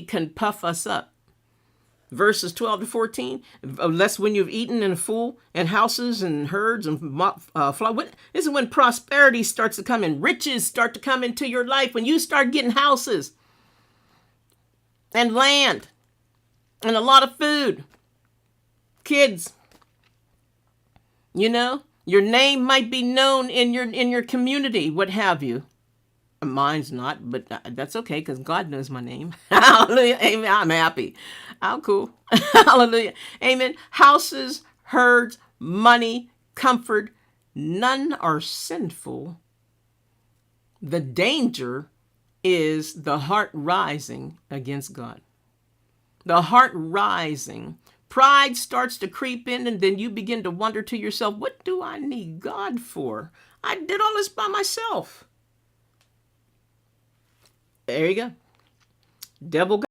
can puff us up. Verses 12 to 14, unless when you've eaten and full, and houses and herds and flock. This is when prosperity starts to come in. Riches start to come into your life. When you start getting houses and land and a lot of food. Kids, your name might be known in your community, what have you. Mine's not, but that's okay because God knows my name. Hallelujah. Amen. I'm happy. I'm cool. Hallelujah. Amen. Houses, herds, money, comfort, none are sinful. The danger is the heart rising against God. The heart rising. Pride starts to creep in, and then you begin to wonder to yourself, what do I need God for? I did all this by myself. There you go. Devil